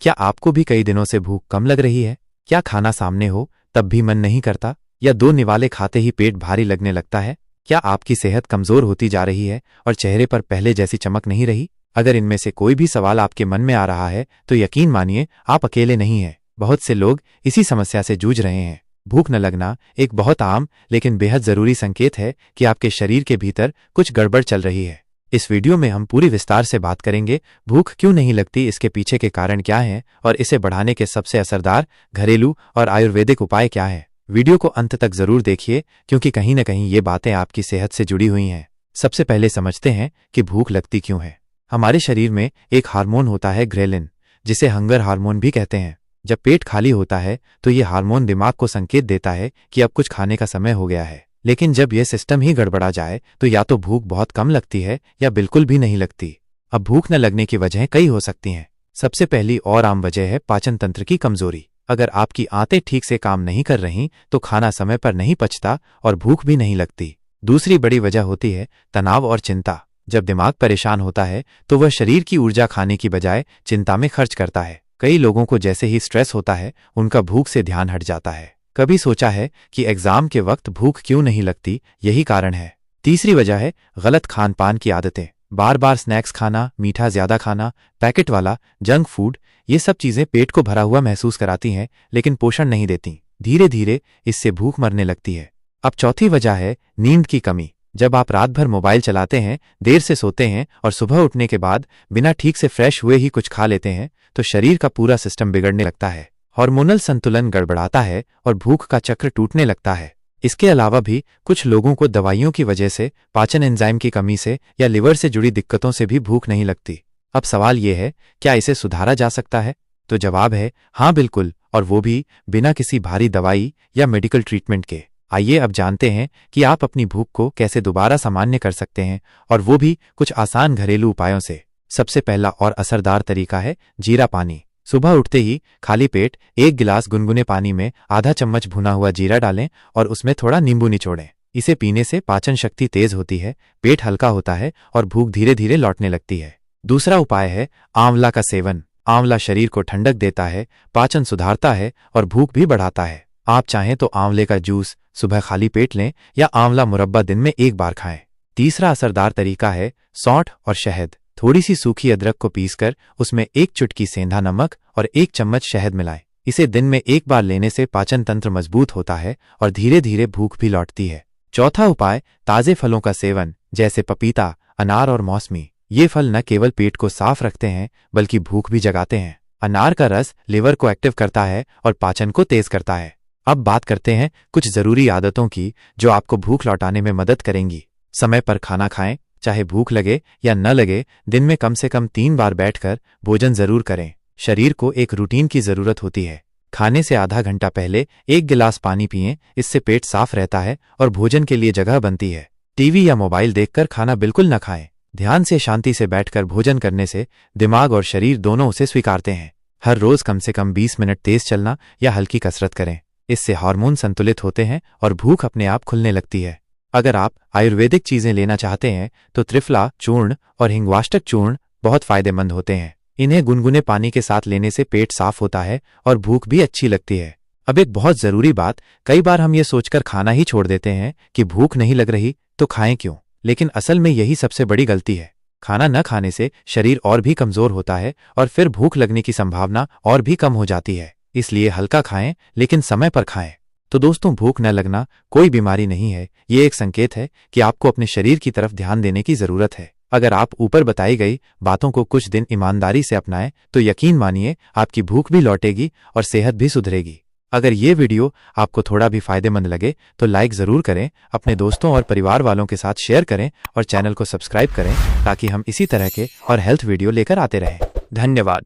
क्या आपको भी कई दिनों से भूख कम लग रही है? क्या खाना सामने हो तब भी मन नहीं करता, या दो निवाले खाते ही पेट भारी लगने लगता है? क्या आपकी सेहत कमजोर होती जा रही है और चेहरे पर पहले जैसी चमक नहीं रही? अगर इनमें से कोई भी सवाल आपके मन में आ रहा है तो यकीन मानिए आप अकेले नहीं हैं। बहुत से लोग इसी समस्या से जूझ रहे हैं। भूख न लगना एक बहुत आम लेकिन बेहद जरूरी संकेत है कि आपके शरीर के भीतर कुछ गड़बड़ चल रही है। इस वीडियो में हम पूरी विस्तार से बात करेंगे भूख क्यों नहीं लगती, इसके पीछे के कारण क्या हैं और इसे बढ़ाने के सबसे असरदार घरेलू और आयुर्वेदिक उपाय क्या हैं। वीडियो को अंत तक जरूर देखिए क्योंकि कहीं न कहीं ये बातें आपकी सेहत से जुड़ी हुई हैं। सबसे पहले समझते हैं कि भूख लगती क्यों है। हमारे शरीर में एक हार्मोन होता है ग्रेलिन, जिसे हंगर हार्मोन भी कहते हैं। जब पेट खाली होता है तो ये हार्मोन दिमाग को संकेत देता है कि अब कुछ खाने का समय हो गया है। लेकिन जब यह सिस्टम ही गड़बड़ा जाए तो या तो भूख बहुत कम लगती है या बिल्कुल भी नहीं लगती। अब भूख न लगने की वजहें कई हो सकती हैं। सबसे पहली और आम वजह है पाचन तंत्र की कमजोरी। अगर आपकी आंतें ठीक से काम नहीं कर रही तो खाना समय पर नहीं पचता और भूख भी नहीं लगती। दूसरी बड़ी वजह होती है तनाव और चिंता। जब दिमाग परेशान होता है तो वह शरीर की ऊर्जा खाने की बजाय चिंता में खर्च करता है। कई लोगों को जैसे ही स्ट्रेस होता है उनका भूख से ध्यान हट जाता है। कभी सोचा है कि एग्जाम के वक्त भूख क्यों नहीं लगती? यही कारण है। तीसरी वजह है गलत खान पान की आदतें। बार बार स्नैक्स खाना, मीठा ज्यादा खाना, पैकेट वाला जंक फूड, ये सब चीजें पेट को भरा हुआ महसूस कराती हैं लेकिन पोषण नहीं देती। धीरे धीरे इससे भूख मरने लगती है। अब चौथी वजह है नींद की कमी। जब आप रात भर मोबाइल चलाते हैं, देर से सोते हैं और सुबह उठने के बाद बिना ठीक से फ्रेश हुए ही कुछ खा लेते हैं तो शरीर का पूरा सिस्टम बिगड़ने लगता है। हार्मोनल संतुलन गड़बड़ाता है और भूख का चक्र टूटने लगता है। इसके अलावा भी कुछ लोगों को दवाइयों की वजह से, पाचन एंजाइम की कमी से या लिवर से जुड़ी दिक्कतों से भी भूख नहीं लगती। अब सवाल यह है, क्या इसे सुधारा जा सकता है? तो जवाब है हाँ, बिल्कुल, और वो भी बिना किसी भारी दवाई या मेडिकल ट्रीटमेंट के। आइए अब जानते हैं कि आप अपनी भूख को कैसे दोबारा सामान्य कर सकते हैं, और वो भी कुछ आसान घरेलू उपायों से। सबसे पहला और असरदार तरीका है जीरा पानी। सुबह उठते ही खाली पेट 1 गिलास गुनगुने पानी में आधा चम्मच भुना हुआ जीरा डालें और उसमें थोड़ा नींबू निचोड़ें। इसे पीने से पाचन शक्ति तेज होती है, पेट हल्का होता है और भूख धीरे धीरे लौटने लगती है। दूसरा उपाय है आंवला का सेवन। आंवला शरीर को ठंडक देता है, पाचन सुधारता है और भूख भी बढ़ाता है। आप चाहें तो आंवले का जूस सुबह खाली पेट लें या आंवला मुरब्बा दिन में 1 बार खाएं। तीसरा असरदार तरीका है सौंठ और शहद। थोड़ी सी सूखी अदरक को पीसकर उसमें 1 चुटकी सेंधा नमक और 1 चम्मच शहद मिलाएं। इसे दिन में 1 बार लेने से पाचन तंत्र मजबूत होता है और धीरे धीरे भूख भी लौटती है। चौथा उपाय ताजे फलों का सेवन, जैसे पपीता, अनार और मौसमी। ये फल न केवल पेट को साफ रखते हैं बल्कि भूख भी जगाते हैं। अनार का रस लिवर को एक्टिव करता है और पाचन को तेज करता है। अब बात करते हैं कुछ जरूरी आदतों की जो आपको भूख लौटाने में मदद करेंगी। समय पर खाना खाएं, चाहे भूख लगे या न लगे। दिन में कम से कम 3 बार बैठकर भोजन जरूर करें। शरीर को एक रूटीन की जरूरत होती है। खाने से आधा घंटा पहले 1 गिलास पानी पिएं, इससे पेट साफ रहता है और भोजन के लिए जगह बनती है। टीवी या मोबाइल देखकर खाना बिल्कुल न खाएं। ध्यान से शांति से बैठकर भोजन करने से दिमाग और शरीर दोनों उसे स्वीकारते हैं। हर रोज कम से कम 20 मिनट तेज चलना या हल्की कसरत करें। इससे हार्मोन संतुलित होते हैं और भूख अपने आप खुलने लगती है। अगर आप आयुर्वेदिक चीजें लेना चाहते हैं तो त्रिफला चूर्ण और हिंगवाष्टक चूर्ण बहुत फायदेमंद होते हैं। इन्हें गुनगुने पानी के साथ लेने से पेट साफ होता है और भूख भी अच्छी लगती है। अब एक बहुत जरूरी बात, कई बार हम ये सोचकर खाना ही छोड़ देते हैं कि भूख नहीं लग रही तो खाएं क्यों, लेकिन असल में यही सबसे बड़ी गलती है। खाना न खाने से शरीर और भी कमजोर होता है और फिर भूख लगने की संभावना और भी कम हो जाती है। इसलिए हल्का खाएं लेकिन समय पर खाएं। तो दोस्तों, भूख न लगना कोई बीमारी नहीं है, ये एक संकेत है कि आपको अपने शरीर की तरफ ध्यान देने की जरूरत है। अगर आप ऊपर बताई गई बातों को कुछ दिन ईमानदारी से अपनाएं तो यकीन मानिए आपकी भूख भी लौटेगी और सेहत भी सुधरेगी। अगर ये वीडियो आपको थोड़ा भी फायदेमंद लगे तो लाइक जरूर करें, अपने दोस्तों और परिवार वालों के साथ शेयर करें और चैनल को सब्सक्राइब करें ताकि हम इसी तरह के और हेल्थ वीडियो लेकर आते रहें। धन्यवाद।